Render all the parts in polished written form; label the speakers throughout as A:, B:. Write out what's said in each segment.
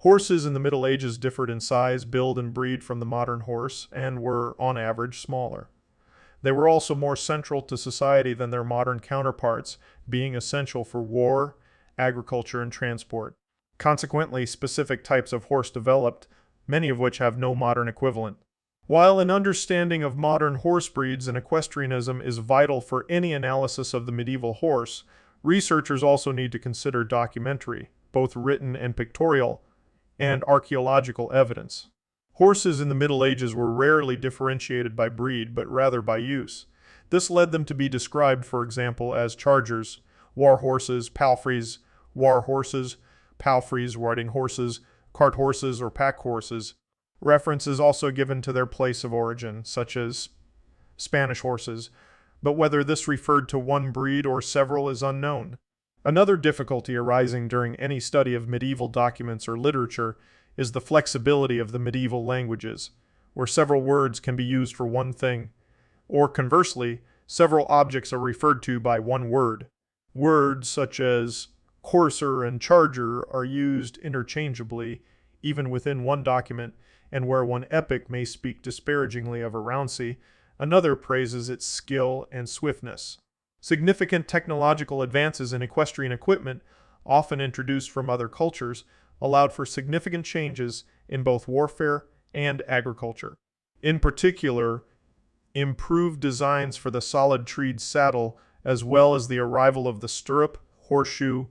A: Horses in the Middle Ages differed in size, build, and breed from the modern horse, and were, on average, smaller. They were also more central to society than their modern counterparts, being essential for war, agriculture, and transport. Consequently, specific types of horse developed, many of which have no modern equivalent. While an understanding of modern horse breeds and equestrianism is vital for any analysis of the medieval horse, researchers also need to consider documentary, both written and pictorial, and archaeological evidence. Horses in the Middle Ages were rarely differentiated by breed, but rather by use. This led them to be described, for example, as chargers, war horses, palfreys, riding horses, cart horses, or pack horses. Reference is also given to their place of origin, such as Spanish horses, but whether this referred to one breed or several is unknown. Another difficulty arising during any study of medieval documents or literature is the flexibility of the medieval languages, where several words can be used for one thing, or conversely, several objects are referred to by one word. Words such as courser and charger are used interchangeably, even within one document, and where one epic may speak disparagingly of a Rouncy, another praises its skill and swiftness. Significant technological advances in equestrian equipment, often introduced from other cultures, allowed for significant changes in both warfare and agriculture. In particular, improved designs for the solid-treed saddle, as well as the arrival of the stirrup, horseshoe,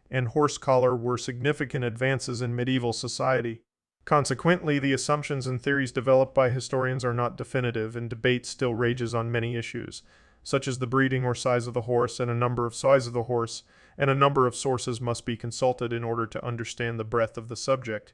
A: and horse collar were significant advances in medieval society. Consequently, the assumptions and theories developed by historians are not definitive, and debate still rages on many issues, such as the breeding or size of the horse, and a number of sources must be consulted in order to understand the breadth of the subject.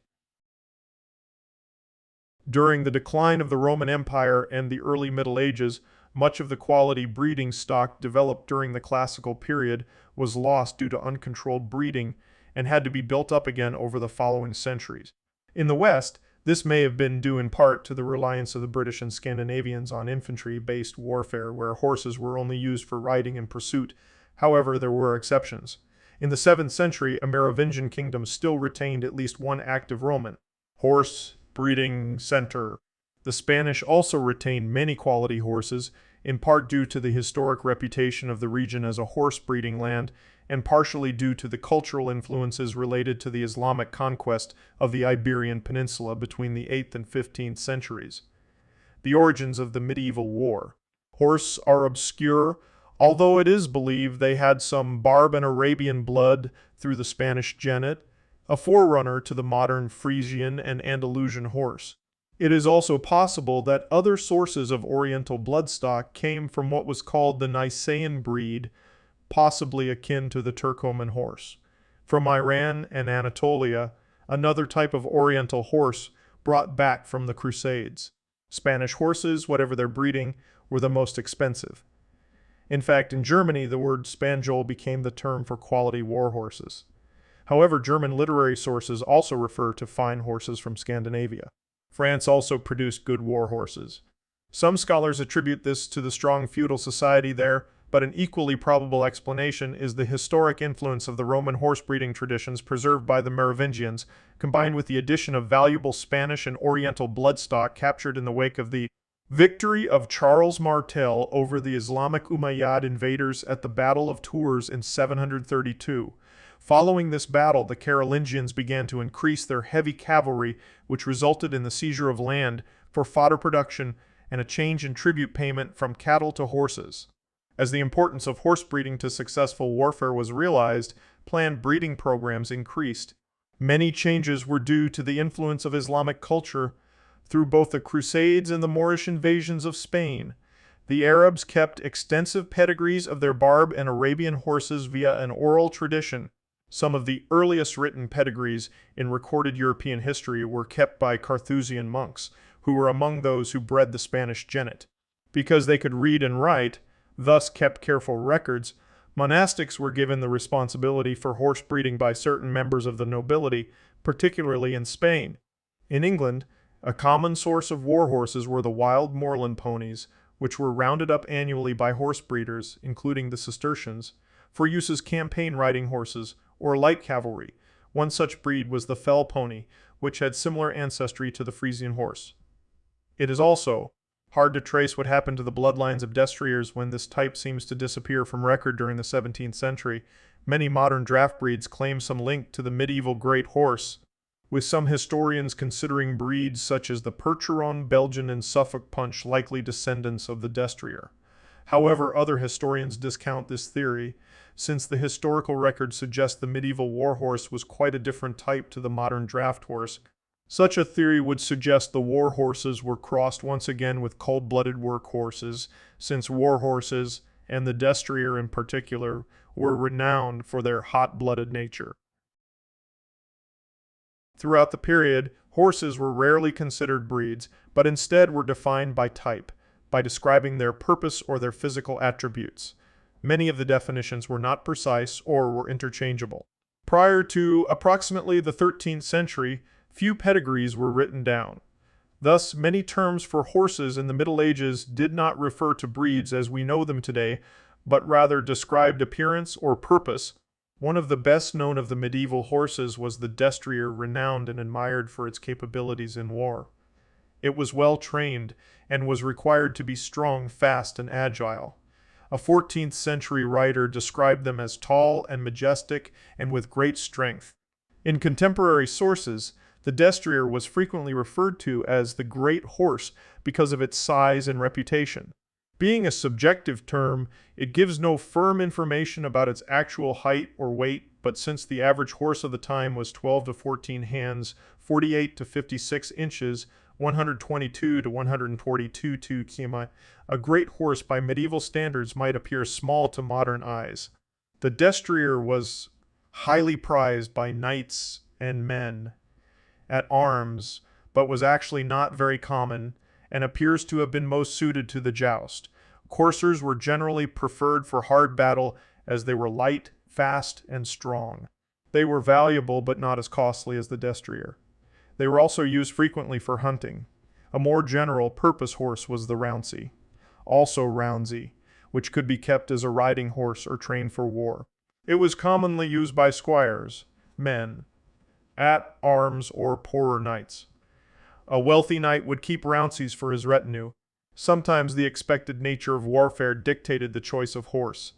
A: During the decline of the Roman Empire and the early Middle Ages, much of the quality breeding stock developed during the classical period was lost due to uncontrolled breeding and had to be built up again over the following centuries. In the West, this may have been due in part to the reliance of the British and Scandinavians on infantry-based warfare, where horses were only used for riding and pursuit. However, there were exceptions. In the 7th century, a Merovingian kingdom still retained at least one active Roman horse breeding center. The Spanish also retained many quality horses, in part due to the historic reputation of the region as a horse breeding land, and partially due to the cultural influences related to the Islamic conquest of the Iberian Peninsula between the 8th and 15th centuries. The origins of the medieval war. Horse are obscure, although it is believed they had some Barb and Arabian blood through the Spanish jennet, a forerunner to the modern Frisian and Andalusian horse. It is also possible that other sources of Oriental bloodstock came from what was called the Nicaean breed, possibly akin to the Turcoman horse. From Iran and Anatolia, another type of Oriental horse brought back from the Crusades. Spanish horses, whatever their breeding, were the most expensive. In fact, in Germany, the word Spanjol became the term for quality war horses. However, German literary sources also refer to fine horses from Scandinavia. France also produced good war horses. Some scholars attribute this to the strong feudal society there, but an equally probable explanation is the historic influence of the Roman horse breeding traditions preserved by the Merovingians, combined with the addition of valuable Spanish and Oriental bloodstock captured in the wake of the victory of Charles Martel over the Islamic Umayyad invaders at the Battle of Tours in 732. Following this battle, the Carolingians began to increase their heavy cavalry, which resulted in the seizure of land for fodder production and a change in tribute payment from cattle to horses. As the importance of horse breeding to successful warfare was realized, planned breeding programs increased. Many changes were due to the influence of Islamic culture through both the Crusades and the Moorish invasions of Spain. The Arabs kept extensive pedigrees of their Barb and Arabian horses via an oral tradition. Some of the earliest written pedigrees in recorded European history were kept by Carthusian monks, who were among those who bred the Spanish jennet. Because they could read and write, thus kept careful records, monastics were given the responsibility for horse breeding by certain members of the nobility, particularly in Spain. In England, a common source of war horses were the wild moorland ponies, which were rounded up annually by horse breeders, including the Cistercians, for use as campaign riding horses or light cavalry, One such breed was the fell pony, which had similar ancestry to the Frisian horse. It is also hard to trace what happened to the bloodlines of destriers when this type seems to disappear from record during the 17th century. Many modern draft breeds claim some link to the medieval great horse, with some historians considering breeds such as the Percheron, Belgian, and Suffolk Punch likely descendants of the destrier. However, other historians discount this theory, since the historical record suggests the medieval warhorse was quite a different type to the modern draft horse. Such a theory would suggest the war horses were crossed once again with cold-blooded workhorses, since war horses, and the destrier in particular, were renowned for their hot-blooded nature. Throughout the period, horses were rarely considered breeds, but instead were defined by type, by describing their purpose or their physical attributes. Many of the definitions were not precise or were interchangeable. Prior to approximately the 13th century, few pedigrees were written down. Thus, many terms for horses in the Middle Ages did not refer to breeds as we know them today, but rather described appearance or purpose. One of the best known of the medieval horses was the destrier, renowned and admired for its capabilities in war. It was well trained and was required to be strong, fast, and agile. A 14th century writer described them as tall and majestic and with great strength. In contemporary sources, the destrier was frequently referred to as the great horse because of its size and reputation. Being a subjective term, it gives no firm information about its actual height or weight, but since the average horse of the time was 12 to 14 hands, 48 to 56 inches, 122 to 142 kmi, a great horse by medieval standards might appear small to modern eyes. The destrier was highly prized by knights and men at arms, but was actually not very common, and appears to have been most suited to the joust. Coursers were generally preferred for hard battle as they were light, fast, and strong. They were valuable but not as costly as the destrier. They were also used frequently for hunting. A more general purpose horse was the rounsey, also rounsey, which could be kept as a riding horse or trained for war. It was commonly used by squires, men, at arms, or poorer knights. A wealthy knight would keep rounseys for his retinue. Sometimes the expected nature of warfare dictated the choice of horse.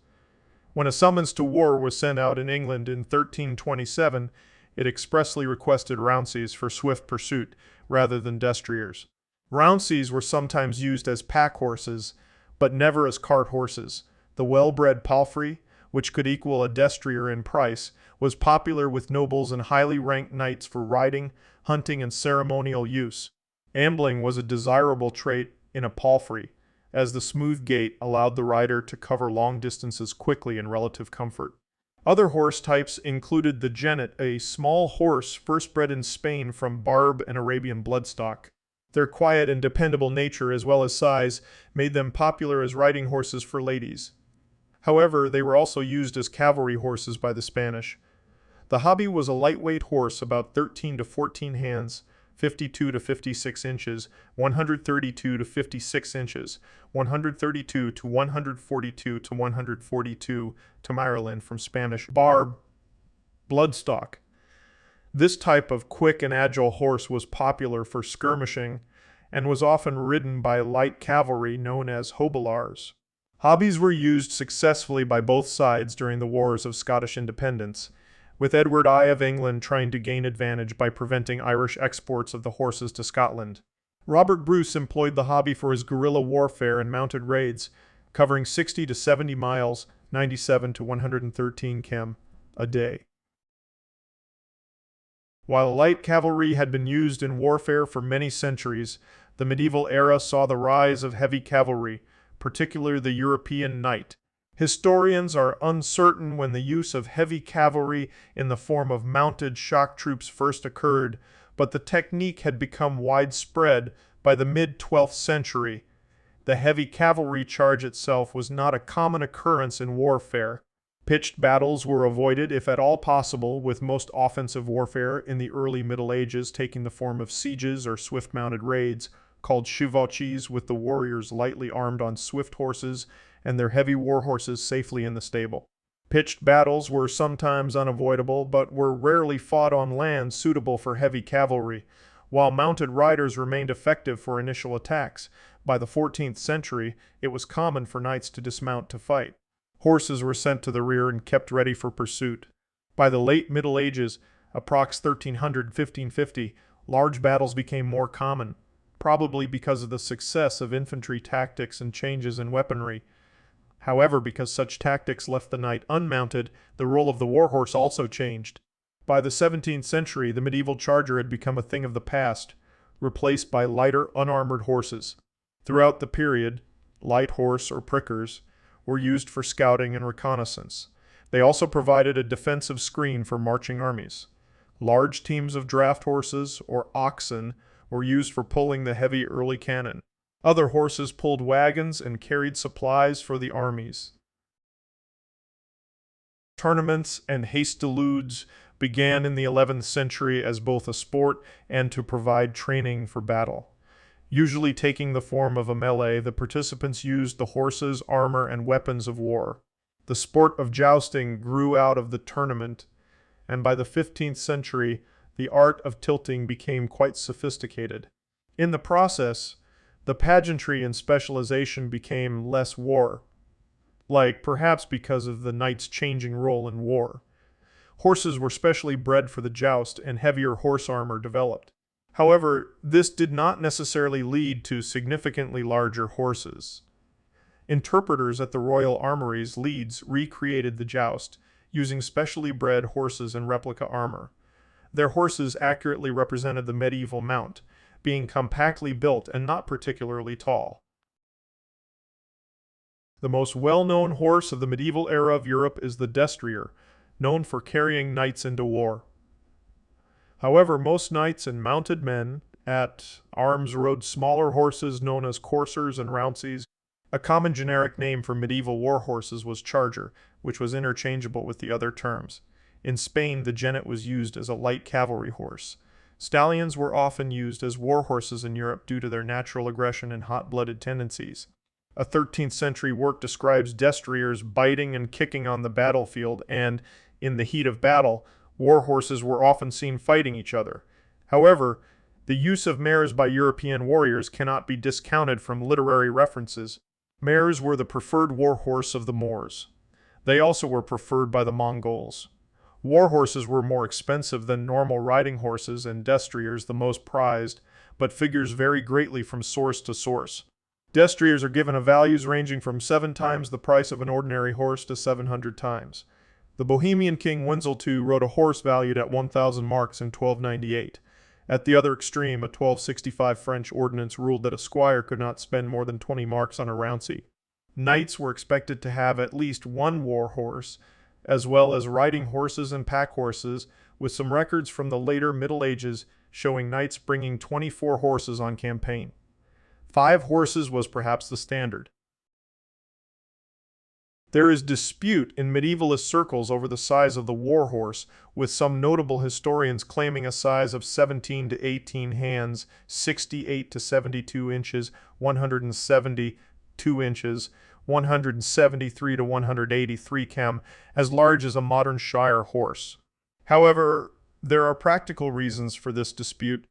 A: When a summons to war was sent out in England in 1327, it expressly requested rounseys for swift pursuit rather than destriers. Rounseys were sometimes used as pack horses, but never as cart horses. The well-bred palfrey, which could equal a destrier in price, was popular with nobles and highly ranked knights for riding, hunting, and ceremonial use. Ambling was a desirable trait in a palfrey, as the smooth gait allowed the rider to cover long distances quickly in relative comfort. Other horse types included the jennet, a small horse first bred in Spain from Barb and Arabian bloodstock. Their quiet and dependable nature, as well as size, made them popular as riding horses for ladies. However, they were also used as cavalry horses by the Spanish. The hobby was a lightweight horse about 13 to 14 hands, 52 to 56 inches, 132 to 56 inches, 132 to 142 to 142 to Maryland from Spanish Barb, bloodstock. This type of quick and agile horse was popular for skirmishing and was often ridden by light cavalry known as hobelars. Hobbies were used successfully by both sides during the Wars of Scottish Independence, with Edward I of England trying to gain advantage by preventing Irish exports of the horses to Scotland. Robert Bruce employed the hobby for his guerrilla warfare and mounted raids, covering 60 to 70 miles, 97 to 113 km, a day. While light cavalry had been used in warfare for many centuries, the medieval era saw the rise of heavy cavalry, particularly the European knight. Historians are uncertain when the use of heavy cavalry in the form of mounted shock troops first occurred, but the technique had become widespread by the mid-12th century. The heavy cavalry charge itself was not a common occurrence in warfare. Pitched battles were avoided if at all possible, with most offensive warfare in the early Middle Ages taking the form of sieges or swift-mounted raids, called chevauchés, with the warriors lightly armed on swift horses and their heavy war horses safely in the stable. Pitched battles were sometimes unavoidable, but were rarely fought on land suitable for heavy cavalry, while mounted riders remained effective for initial attacks. By the 14th century, it was common for knights to dismount to fight. Horses were sent to the rear and kept ready for pursuit. By the late Middle Ages, approx 1300–1550, large battles became more common, probably because of the success of infantry tactics and changes in weaponry. However, because such tactics left the knight unmounted, the role of the warhorse also changed. By the 17th century, the medieval charger had become a thing of the past, replaced by lighter, unarmored horses. Throughout the period, light horse or prickers were used for scouting and reconnaissance. They also provided a defensive screen for marching armies. Large teams of draft horses, or oxen, were used for pulling the heavy early cannon. Other horses pulled wagons and carried supplies for the armies. Tournaments and hasteludes began in the 11th century as both a sport and to provide training for battle. Usually taking the form of a melee, the participants used the horses, armor, and weapons of war. The sport of jousting grew out of the tournament, and by the 15th century, the art of tilting became quite sophisticated. In the process, the pageantry and specialization became less war-like, perhaps because of the knight's changing role in war. Horses were specially bred for the joust, and heavier horse armor developed. However, this did not necessarily lead to significantly larger horses. Interpreters at the royal armories Leeds recreated the joust, using specially bred horses and replica armor. Their horses accurately represented the medieval mount, being compactly built and not particularly tall. The most well-known horse of the medieval era of Europe is the destrier, known for carrying knights into war. However, most knights and mounted men at arms rode smaller horses known as coursers and rounceys. A common generic name for medieval war horses was charger, which was interchangeable with the other terms. In Spain, the jennet was used as a light cavalry horse. Stallions were often used as war horses in Europe due to their natural aggression and hot-blooded tendencies. A 13th century work describes destriers biting and kicking on the battlefield, and, in the heat of battle, war horses were often seen fighting each other. However, the use of mares by European warriors cannot be discounted from literary references. Mares were the preferred war horse of the Moors. They also were preferred by the Mongols. War horses were more expensive than normal riding horses and destriers the most prized, but figures vary greatly from source to source. Destriers are given a values ranging from 7 times the price of an ordinary horse to 700 times. The Bohemian king Wenzel II rode a horse valued at 1,000 marks in 1298. At the other extreme, a 1265 French ordinance ruled that a squire could not spend more than 20 marks on a rouncey. Knights were expected to have at least one war horse, as well as riding horses and pack horses, with some records from the later Middle Ages showing knights bringing 24 horses on campaign. 5 horses was perhaps the standard. There is dispute in medievalist circles over the size of the war horse, with some notable historians claiming a size of 17 to 18 hands, 68 to 72 inches, 172 inches, 173 to 183 cm, as large as a modern Shire horse. However, there are practical reasons for this dispute.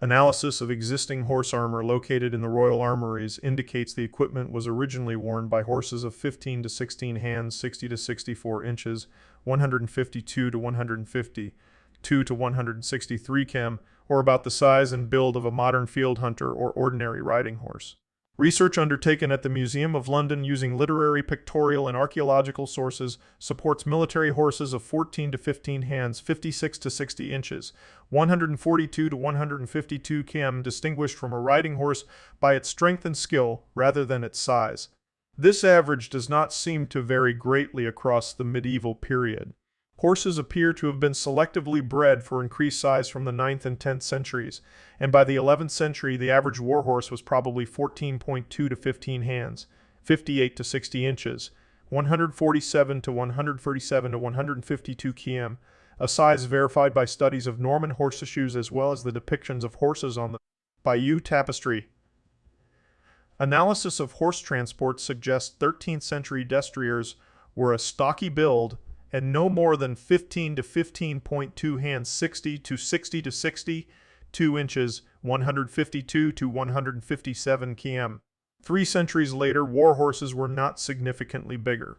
A: Analysis of existing horse armor located in the royal armories indicates the equipment was originally worn by horses of 15 to 16 hands, 60 to 64 inches, 152 to 152 to 163 cm, or about the size and build of a modern field hunter or ordinary riding horse. Research undertaken at the Museum of London using literary, pictorial, and archaeological sources supports military horses of 14 to 15 hands, 56 to 60 inches, 142 to 152 km, distinguished from a riding horse by its strength and skill rather than its size. This average does not seem to vary greatly across the medieval period. Horses appear to have been selectively bred for increased size from the 9th and 10th centuries, and by the 11th century the average warhorse was probably 14.2 to 15 hands, 58 to 60 inches, 147 to 137 to 152 km, a size verified by studies of Norman horseshoes as well as the depictions of horses on the Bayeux tapestry. Analysis of horse transport suggests 13th century destriers were a stocky build and no more than 15 to 15.2 hands, 60 to 60 to 62 inches, 152 to 157 km. 3 centuries later, war horses were not significantly bigger.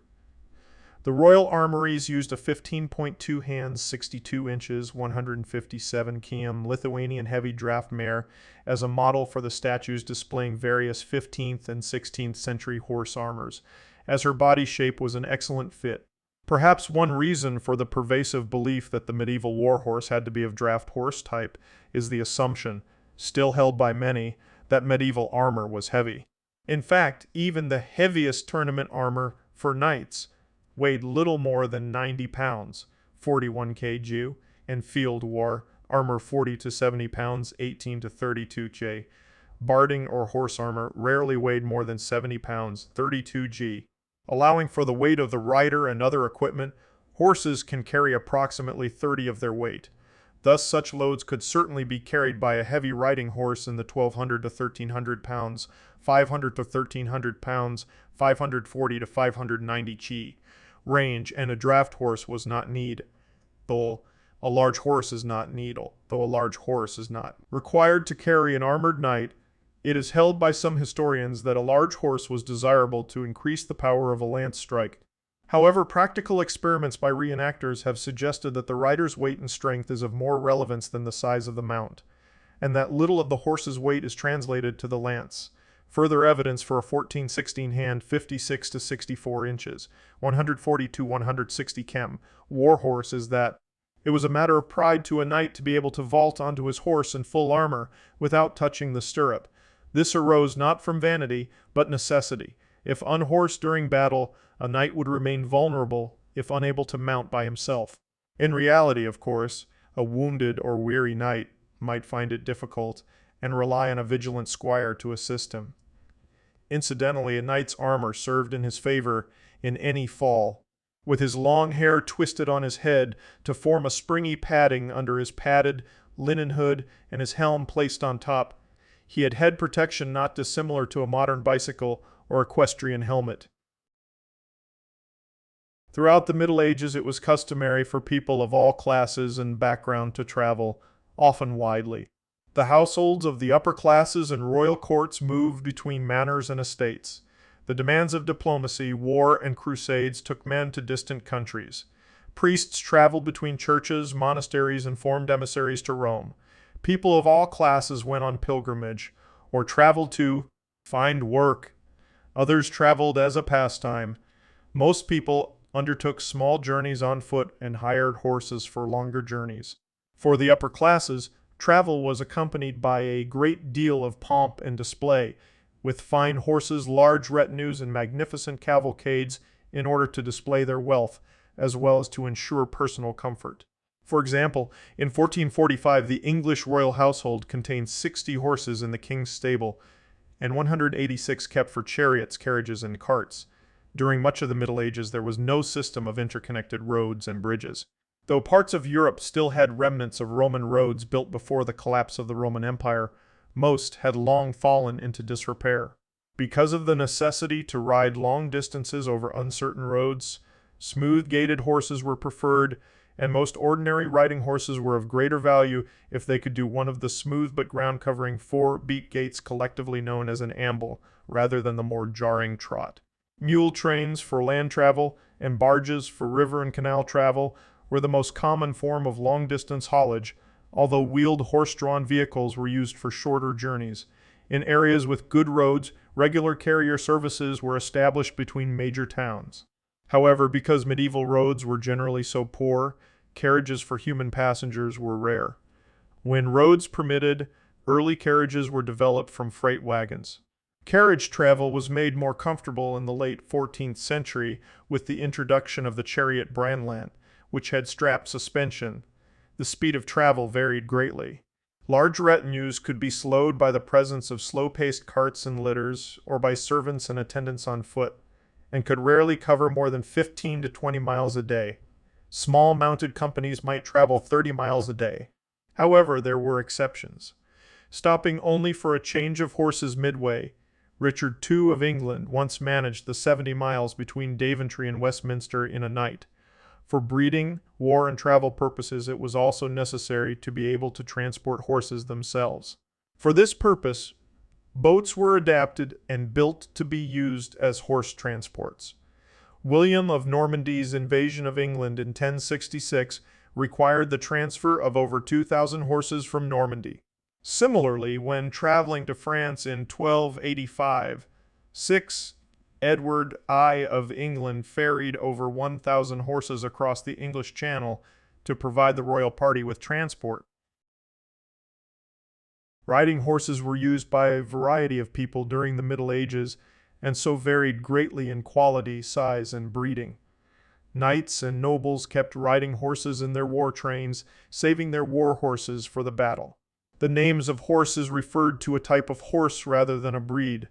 A: The Royal Armouries used a 15.2 hands, 62 inches, 157 km Lithuanian heavy draft mare as a model for the statues displaying various 15th and 16th century horse armors, as her body shape was an excellent fit. Perhaps one reason for the pervasive belief that the medieval war horse had to be of draft horse type is the assumption, still held by many, that medieval armor was heavy. In fact, even the heaviest tournament armor for knights weighed little more than 90 pounds, 41 kg, and field war armor 40 to 70 pounds, 18 to 32 kg. Barding or horse armor rarely weighed more than 70 pounds, 32 g. Allowing for the weight of the rider and other equipment, horses can carry approximately 30 of their weight. Thus, such loads could certainly be carried by a heavy riding horse in the 1,200 to 1,300 pounds, 500 to 1,300 pounds, 540 to 590 chi range, and a draft horse was not need, though a large horse is not required to carry an armored knight. It is held by some historians that a large horse was desirable to increase the power of a lance strike. However, practical experiments by reenactors have suggested that the rider's weight and strength is of more relevance than the size of the mount, and that little of the horse's weight is translated to the lance. Further evidence for a 14-16 hand, 56 to 64 inches, 140 to 160 km war horse is that it was a matter of pride to a knight to be able to vault onto his horse in full armor without touching the stirrup. This arose not from vanity, but necessity. If unhorsed during battle, a knight would remain vulnerable if unable to mount by himself. In reality, of course, a wounded or weary knight might find it difficult and rely on a vigilant squire to assist him. Incidentally, a knight's armor served in his favor in any fall. With his long hair twisted on his head to form a springy padding under his padded linen hood and his helm placed on top, he had head protection not dissimilar to a modern bicycle or equestrian helmet. Throughout the Middle Ages, it was customary for people of all classes and background to travel, often widely. The households of the upper classes and royal courts moved between manors and estates. The demands of diplomacy, war, and crusades took men to distant countries. Priests traveled between churches, monasteries, and formed emissaries to Rome. People of all classes went on pilgrimage, or traveled to find work. Others traveled as a pastime. Most people undertook small journeys on foot and hired horses for longer journeys. For the upper classes, travel was accompanied by a great deal of pomp and display, with fine horses, large retinues, and magnificent cavalcades in order to display their wealth, as well as to ensure personal comfort. For example, in 1445, the English royal household contained 60 horses in the king's stable, and 186 kept for chariots, carriages, and carts. During much of the Middle Ages, there was no system of interconnected roads and bridges. Though parts of Europe still had remnants of Roman roads built before the collapse of the Roman Empire, most had long fallen into disrepair. Because of the necessity to ride long distances over uncertain roads, smooth-gaited horses were preferred, and most ordinary riding horses were of greater value if they could do one of the smooth but ground-covering 4-beat gaits collectively known as an amble, rather than the more jarring trot. Mule trains for land travel and barges for river and canal travel were the most common form of long-distance haulage, although wheeled horse-drawn vehicles were used for shorter journeys. In areas with good roads, regular carrier services were established between major towns. However, because medieval roads were generally so poor, carriages for human passengers were rare. When roads permitted, early carriages were developed from freight wagons. Carriage travel was made more comfortable in the late 14th century with the introduction of the chariot branland, which had strap suspension. The speed of travel varied greatly. Large retinues could be slowed by the presence of slow-paced carts and litters, or by servants and attendants on foot, and could rarely cover more than 15 to 20 miles a day. Small mounted companies might travel 30 miles a day. However, there were exceptions. Stopping only for a change of horses midway, Richard II of England once managed the 70 miles between Daventry and Westminster in a night. For breeding, war, and travel purposes, it was also necessary to be able to transport horses themselves. For this purpose, boats were adapted and built to be used as horse transports. William of Normandy's invasion of England in 1066 required the transfer of over 2,000 horses from Normandy. Similarly, when traveling to France in 1285, Edward I of England ferried over 1,000 horses across the English Channel to provide the royal party with transport. Riding horses were used by a variety of people during the Middle Ages, and so varied greatly in quality, size, and breeding. Knights and nobles kept riding horses in their war trains, saving their war horses for the battle. The names of horses referred to a type of horse rather than a breed.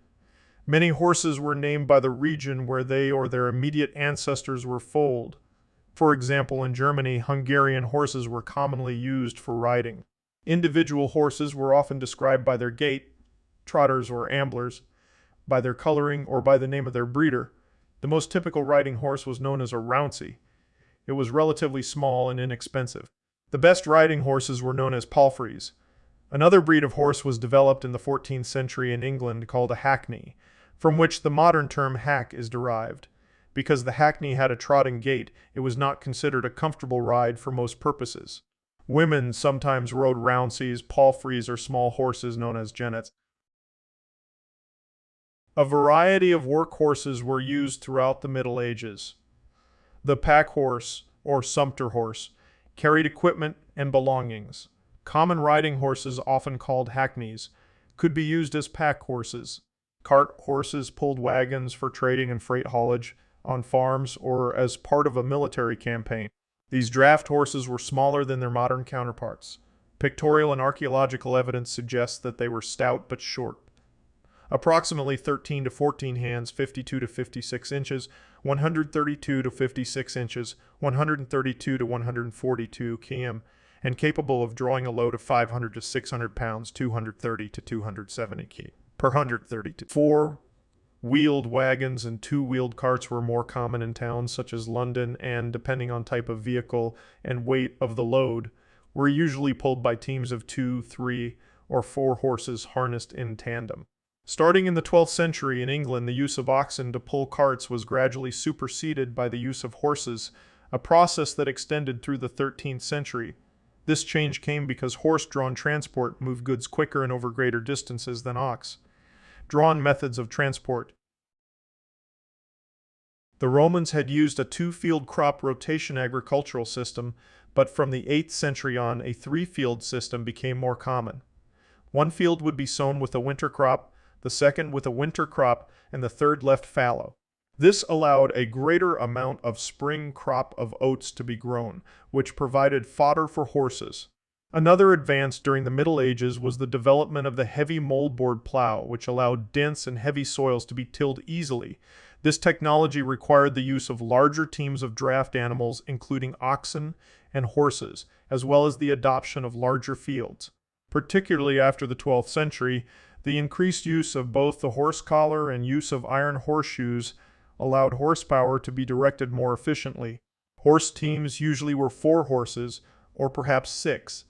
A: Many horses were named by the region where they or their immediate ancestors were foaled. For example, in Germany, Hungarian horses were commonly used for riding. Individual horses were often described by their gait, trotters or amblers, by their coloring, or by the name of their breeder. The most typical riding horse was known as a rouncey. It was relatively small and inexpensive. The best riding horses were known as palfreys. Another breed of horse was developed in the 14th century in England called a hackney, from which the modern term hack is derived. Because the hackney had a trotting gait, it was not considered a comfortable ride for most purposes. Women sometimes rode rounceys, palfreys, or small horses known as jennets. A variety of work horses were used throughout the Middle Ages. The pack horse, or sumpter horse, carried equipment and belongings. Common riding horses, often called hackneys, could be used as pack horses. Cart horses pulled wagons for trading and freight haulage on farms or as part of a military campaign. These draft horses were smaller than their modern counterparts. Pictorial and archaeological evidence suggests that they were stout but short. Approximately 13 to 14 hands, 52 to 56 inches, 132 to 56 inches, 132 to 142 km, and capable of drawing a load of 500 to 600 pounds, 230 to 270 kg per 130 to 4-wheeled wagons and two-wheeled carts were more common in towns such as London and, depending on type of vehicle and weight of the load, were usually pulled by teams of 2, 3, or 4 horses harnessed in tandem. Starting in the 12th century in England, the use of oxen to pull carts was gradually superseded by the use of horses, a process that extended through the 13th century. This change came because horse-drawn transport moved goods quicker and over greater distances than ox-drawn methods of transport. The Romans had used a two-field crop rotation agricultural system, but from the 8th century on, a three-field system became more common. One field would be sown with a winter crop, the second with a winter crop, and the third left fallow. This allowed a greater amount of spring crop of oats to be grown, which provided fodder for horses. Another advance during the Middle Ages was the development of the heavy moldboard plow, which allowed dense and heavy soils to be tilled easily. This technology required the use of larger teams of draft animals, including oxen and horses, as well as the adoption of larger fields. Particularly after the 12th century, the increased use of both the horse collar and use of iron horseshoes allowed horsepower to be directed more efficiently. Horse teams usually were 4 horses, or perhaps 6,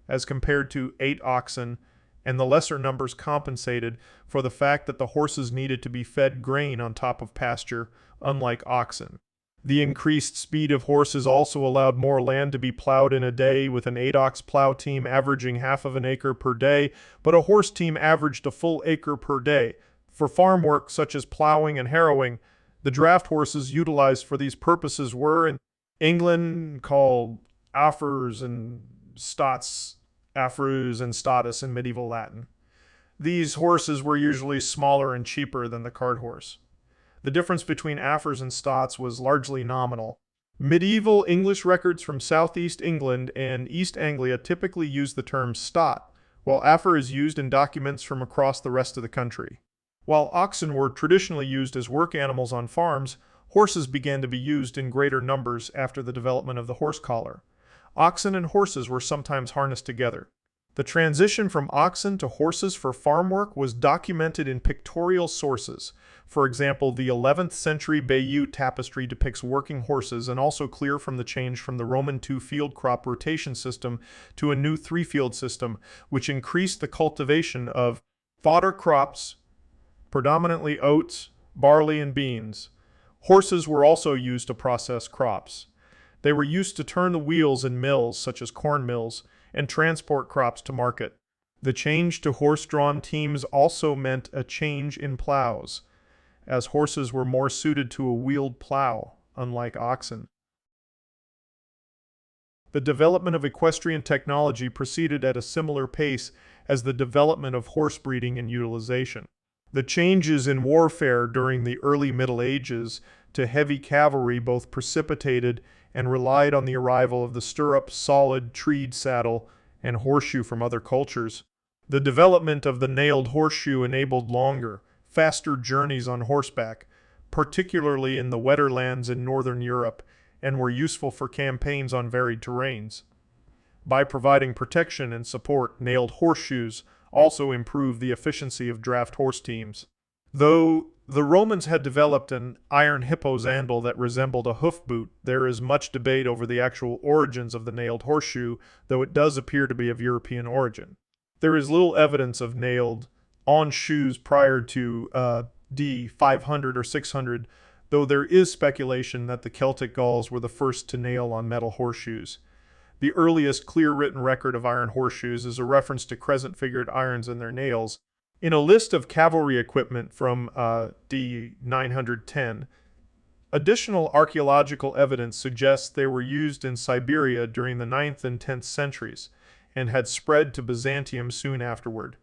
A: as compared to 8 oxen, and the lesser numbers compensated for the fact that the horses needed to be fed grain on top of pasture, unlike oxen. The increased speed of horses also allowed more land to be plowed in a day, with an 8-ox plow team averaging half of an acre per day, but a horse team averaged a full acre per day. For farm work such as plowing and harrowing, the draft horses utilized for these purposes were, in England, called afers and stots, afrus and status in medieval Latin. These horses were usually smaller and cheaper than the cart horse. The difference between afers and stots was largely nominal. Medieval English records from southeast England and East Anglia typically use the term stot, while afer is used in documents from across the rest of the country. While oxen were traditionally used as work animals on farms, horses began to be used in greater numbers after the development of the horse collar. Oxen and horses were sometimes harnessed together. The transition from oxen to horses for farm work was documented in pictorial sources. For example, the 11th century Bayeux tapestry depicts working horses, and also clear from the change from the Roman two-field crop rotation system to a new three-field system, which increased the cultivation of fodder crops, predominantly oats, barley, and beans. Horses were also used to process crops. They were used to turn the wheels in mills, such as corn mills, and transport crops to market. The change to horse-drawn teams also meant a change in plows, as horses were more suited to a wheeled plow, unlike oxen. The development of equestrian technology proceeded at a similar pace as the development of horse breeding and utilization. The changes in warfare during the early Middle Ages to heavy cavalry both precipitated and relied on the arrival of the stirrup, solid, treed saddle, and horseshoe from other cultures. The development of the nailed horseshoe enabled longer, faster journeys on horseback, particularly in the wetter lands in northern Europe, and were useful for campaigns on varied terrains. By providing protection and support, nailed horseshoes also improved the efficiency of draft horse teams. Though the Romans had developed an iron hippo's anvil that resembled a hoof boot, there is much debate over the actual origins of the nailed horseshoe, though it does appear to be of European origin. There is little evidence of nailed-on shoes prior to d. 500 or 600, though there is speculation that the Celtic Gauls were the first to nail on metal horseshoes. The earliest clear written record of iron horseshoes is a reference to crescent-figured irons and their nails. In a list of cavalry equipment from d. 910, additional archaeological evidence suggests they were used in Siberia during the 9th and 10th centuries, and had spread to Byzantium soon afterward.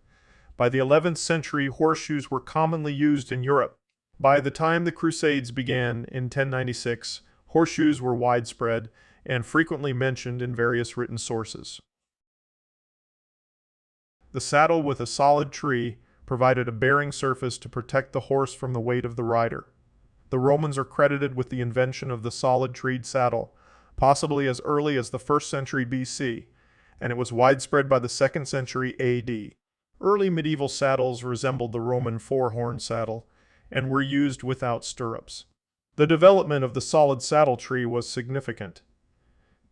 A: By the 11th century, horseshoes were commonly used in Europe. By the time the Crusades began in 1096, horseshoes were widespread and frequently mentioned in various written sources. The saddle with a solid tree provided a bearing surface to protect the horse from the weight of the rider. The Romans are credited with the invention of the solid treed saddle, possibly as early as the 1st century BC, and it was widespread by the 2nd century AD. Early medieval saddles resembled the Roman four-horn saddle and were used without stirrups. The development of the solid saddle tree was significant.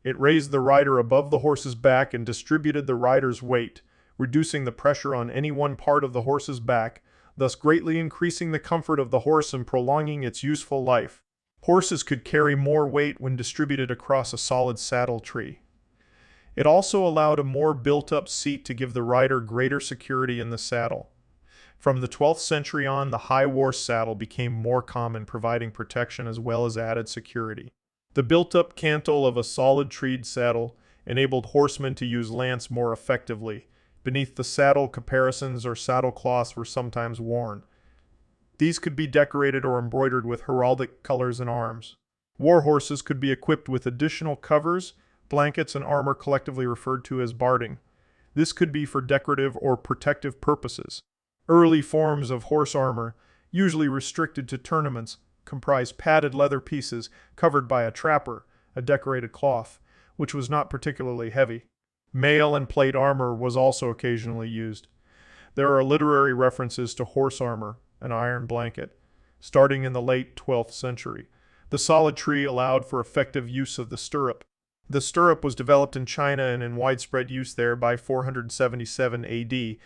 A: It raised the rider above the horse's back and distributed the rider's weight, reducing the pressure on any one part of the horse's back, thus greatly increasing the comfort of the horse and prolonging its useful life. Horses could carry more weight when distributed across a solid saddle tree. It also allowed a more built-up seat to give the rider greater security in the saddle. From the 12th century on, the high horse saddle became more common, providing protection as well as added security. The built-up cantle of a solid treed saddle enabled horsemen to use lance more effectively. Beneath the saddle, caparisons or saddle cloths were sometimes worn. These could be decorated or embroidered with heraldic colors and arms. War horses could be equipped with additional covers, blankets, and armor collectively referred to as barding. This could be for decorative or protective purposes. Early forms of horse armor, usually restricted to tournaments, comprised padded leather pieces covered by a trapper, a decorated cloth, which was not particularly heavy. Mail and plate armor was also occasionally used. There are literary references to horse armor, an iron blanket, starting in the late 12th century. The solid tree allowed for effective use of the stirrup. The stirrup was developed in China and in widespread use there by 477 AD.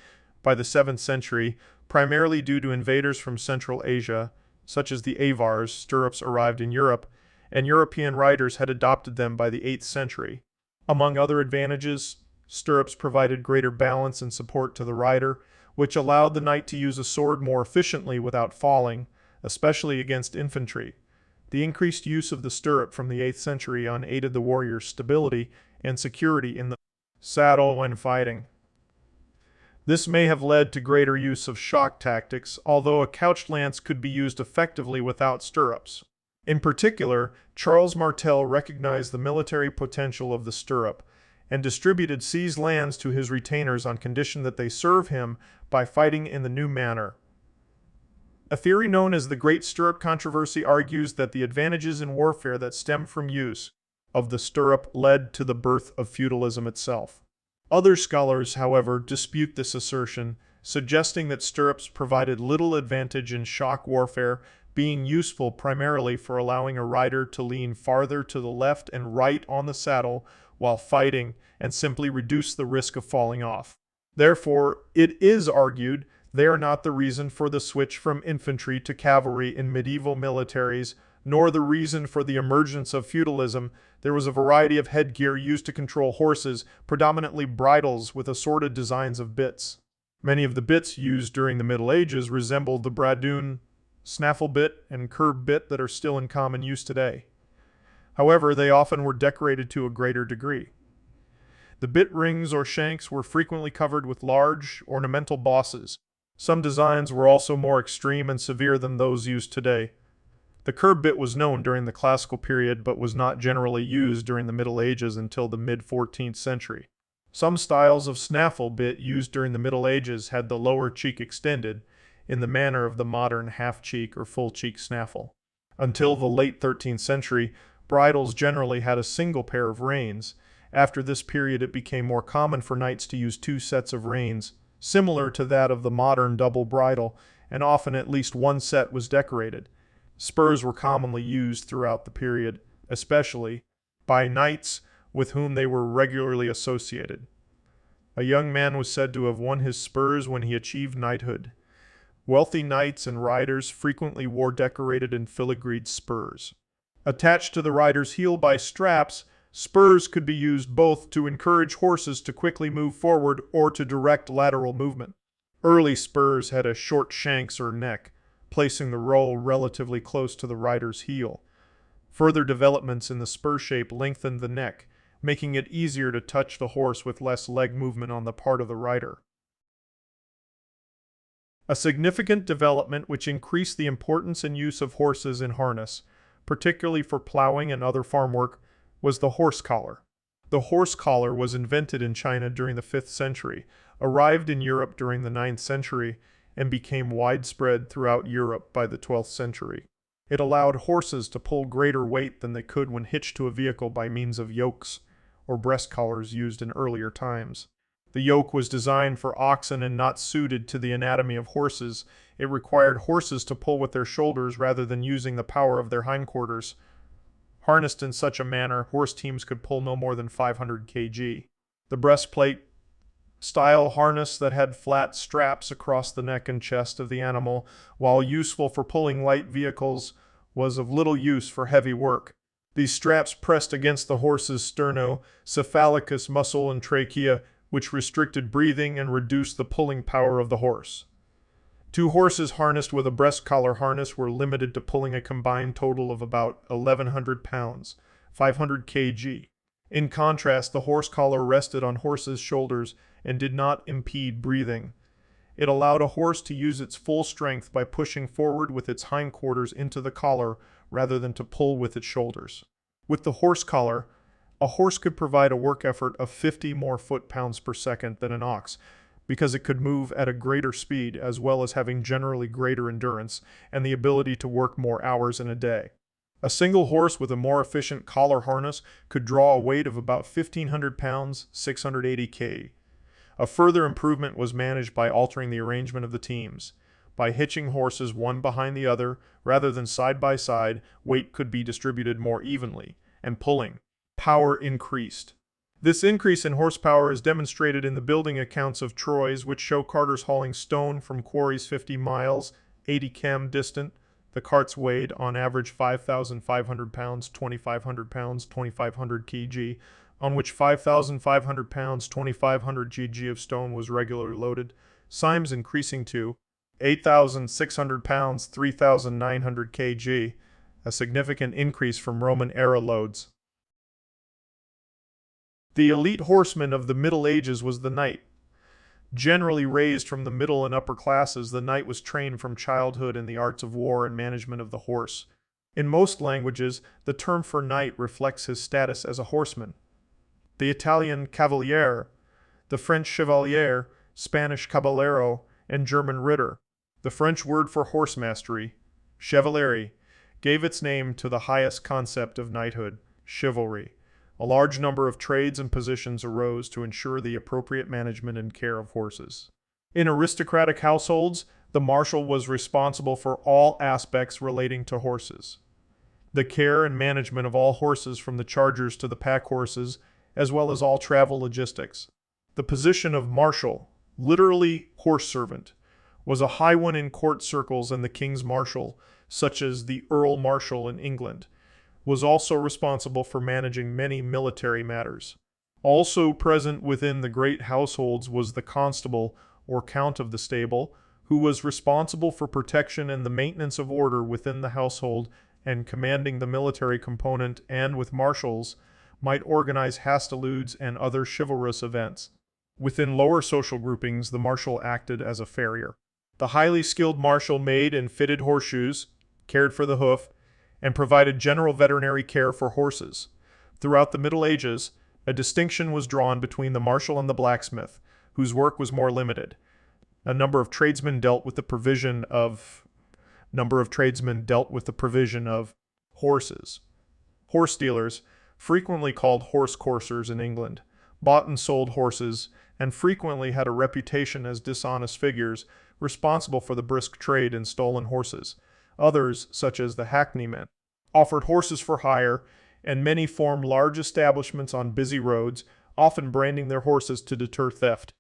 A: By the 7th century, primarily due to invaders from Central Asia, such as the Avars, stirrups arrived in Europe, and European riders had adopted them by the 8th century. Among other advantages, stirrups provided greater balance and support to the rider, which allowed the knight to use a sword more efficiently without falling, especially against infantry. The increased use of the stirrup from the 8th century on aided the warrior's stability and security in the saddle when fighting. This may have led to greater use of shock tactics, although a couched lance could be used effectively without stirrups. In particular, Charles Martel recognized the military potential of the stirrup and distributed seized lands to his retainers on condition that they serve him by fighting in the new manner. A theory known as the Great Stirrup Controversy argues that the advantages in warfare that stemmed from use of the stirrup led to the birth of feudalism itself. Other scholars, however, dispute this assertion, suggesting that stirrups provided little advantage in shock warfare, being useful primarily for allowing a rider to lean farther to the left and right on the saddle while fighting and simply reduce the risk of falling off. Therefore, it is argued they are not the reason for the switch from infantry to cavalry in medieval militaries, nor the reason for the emergence of feudalism. There was a variety of headgear used to control horses, predominantly bridles with assorted designs of bits. Many of the bits used during the Middle Ages resembled the bradoon, snaffle bit, and curb bit that are still in common use today. However, they often were decorated to a greater degree. The bit rings or shanks were frequently covered with large, ornamental bosses. Some designs were also more extreme and severe than those used today. The curb bit was known during the classical period but was not generally used during the Middle Ages until the mid-14th century. Some styles of snaffle bit used during the Middle Ages had the lower cheek extended, in the manner of the modern half-cheek or full-cheek snaffle. Until the late 13th century, bridles generally had a single pair of reins. After this period, it became more common for knights to use two sets of reins, similar to that of the modern double bridle, and often at least one set was decorated. Spurs were commonly used throughout the period, especially by knights with whom they were regularly associated. A young man was said to have won his spurs when he achieved knighthood. Wealthy knights and riders frequently wore decorated and filigreed spurs. Attached to the rider's heel by straps, spurs could be used both to encourage horses to quickly move forward or to direct lateral movement. Early spurs had a short shanks or neck, placing the rowel relatively close to the rider's heel. Further developments in the spur shape lengthened the neck, making it easier to touch the horse with less leg movement on the part of the rider. A significant development which increased the importance and use of horses in harness, particularly for plowing and other farm work, was the horse collar. The horse collar was invented in China during the 5th century, arrived in Europe during the 9th century, and became widespread throughout Europe by the 12th century. It allowed horses to pull greater weight than they could when hitched to a vehicle by means of yokes or breast collars used in earlier times. The yoke was designed for oxen and not suited to the anatomy of horses. It required horses to pull with their shoulders rather than using the power of their hindquarters. Harnessed in such a manner, horse teams could pull no more than 500 kg. The breastplate style harness that had flat straps across the neck and chest of the animal, while useful for pulling light vehicles, was of little use for heavy work. These straps pressed against the horse's sternocephalicus muscle and trachea, which restricted breathing and reduced the pulling power of the horse. Two horses harnessed with a breast collar harness were limited to pulling a combined total of about 1,100 pounds, 500 kg. In contrast, the horse collar rested on horses' shoulders and did not impede breathing. It allowed a horse to use its full strength by pushing forward with its hindquarters into the collar rather than to pull with its shoulders. With the horse collar, a horse could provide a work effort of 50 more foot-pounds per second than an ox, because it could move at a greater speed as well as having generally greater endurance and the ability to work more hours in a day. A single horse with a more efficient collar harness could draw a weight of about 1,500 pounds, 680 kg. A further improvement was managed by altering the arrangement of the teams. By hitching horses one behind the other, rather than side by side, weight could be distributed more evenly, and pulling power increased. This increase in horsepower is demonstrated in the building accounts of Troyes, which show carters hauling stone from quarries 50 miles, 80 km distant. The carts weighed, on average, 5,500 pounds, 2,500 pounds, 2,500 kg, on which 5,500 pounds, 2,500 kg of stone was regularly loaded, Symes increasing to 8,600 pounds, 3,900 kg, a significant increase from Roman-era loads. The elite horseman of the Middle Ages was the knight. Generally raised from the middle and upper classes, the knight was trained from childhood in the arts of war and management of the horse. In most languages, the term for knight reflects his status as a horseman. The Italian cavaliere, the French chevalier, Spanish caballero, and German ritter. The French word for horse mastery, chevalerie, gave its name to the highest concept of knighthood, chivalry. A large number of trades and positions arose to ensure the appropriate management and care of horses. In aristocratic households, the marshal was responsible for all aspects relating to horses. The care and management of all horses from the chargers to the pack horses, as well as all travel logistics. The position of marshal, literally horse servant, was a high one in court circles, and the king's marshal, such as the Earl Marshal in England, was also responsible for managing many military matters. Also present within the great households was the constable, or count of the stable, who was responsible for protection and the maintenance of order within the household and commanding the military component, and with marshals might organize hastiludes and other chivalrous events. Within lower social groupings, the marshal acted as a farrier. The highly skilled marshal made and fitted horseshoes, cared for the hoof, and provided general veterinary care for horses. Throughout the Middle Ages, a distinction was drawn between the marshal and the blacksmith, whose work was more limited. A number of tradesmen dealt with the provision of horses. Horse dealers, frequently called horse coursers in England, bought and sold horses, and frequently had a reputation as dishonest figures responsible for the brisk trade in stolen horses. Others, such as the hackneymen, offered horses for hire, and many formed large establishments on busy roads, often branding their horses to deter theft.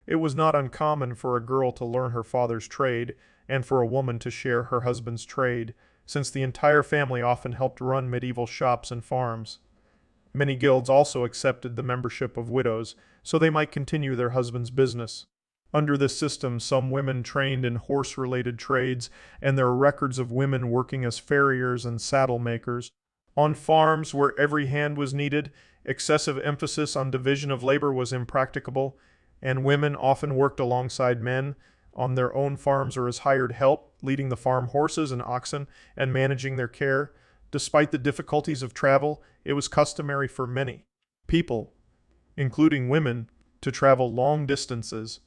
A: It was not uncommon for a girl to learn her father's trade, and for a woman to share her husband's trade, since the entire family often helped run medieval shops and farms. Many guilds also accepted the membership of widows, so they might continue their husband's business. Under this system, some women trained in horse-related trades, and there are records of women working as farriers and saddle makers. On farms where every hand was needed, excessive emphasis on division of labor was impracticable, and women often worked alongside men on their own farms or as hired help, leading the farm horses and oxen and managing their care. Despite the difficulties of travel, it was customary for many people, including women, to travel long distances.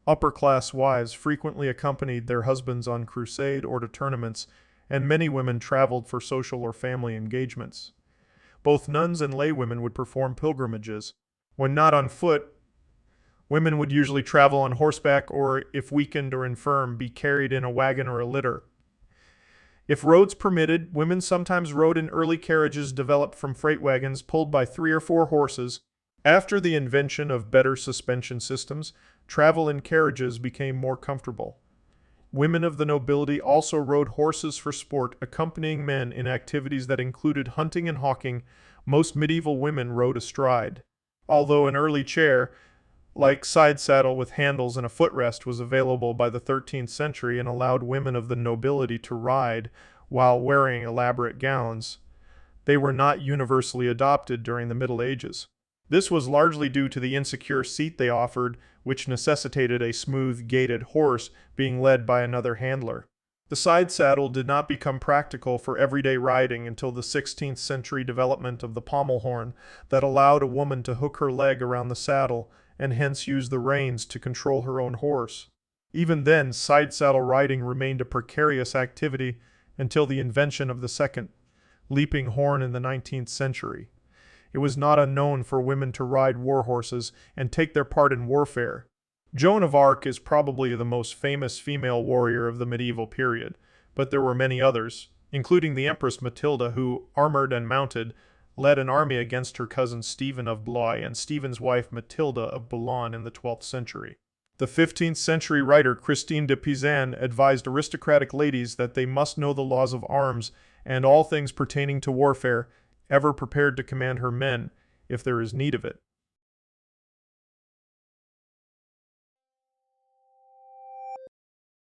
A: Upper-class wives frequently accompanied their husbands on crusade or to tournaments, and many women traveled for social or family engagements. Both nuns and laywomen would perform pilgrimages. When not on foot, women would usually travel on horseback or, if weakened or infirm, be carried in a wagon or a litter. If roads permitted, women sometimes rode in early carriages developed from freight wagons pulled by 3 or 4 horses. After the invention of better suspension systems, travel in carriages became more comfortable. Women of the nobility also rode horses for sport, accompanying men in activities that included hunting and hawking. Most medieval women rode astride. Although an early chair, like side saddle with handles and a footrest, was available by the 13th century and allowed women of the nobility to ride while wearing elaborate gowns, they were not universally adopted during the Middle Ages. This was largely due to the insecure seat they offered, which necessitated a smooth-gaited horse being led by another handler. The side saddle did not become practical for everyday riding until the 16th century development of the pommel horn that allowed a woman to hook her leg around the saddle and hence use the reins to control her own horse. Even then, side saddle riding remained a precarious activity until the invention of the second leaping horn in the 19th century. It was not unknown for women to ride war horses and take their part in warfare. Joan of Arc is probably the most famous female warrior of the medieval period, but there were many others, including the Empress Matilda, who, armored and mounted, led an army against her cousin Stephen of Blois and Stephen's wife Matilda of Boulogne in the 12th century. The 15th century writer Christine de Pizan advised aristocratic ladies that they must know the laws of arms and all things pertaining to warfare, ever prepared to command her men if there is need of it.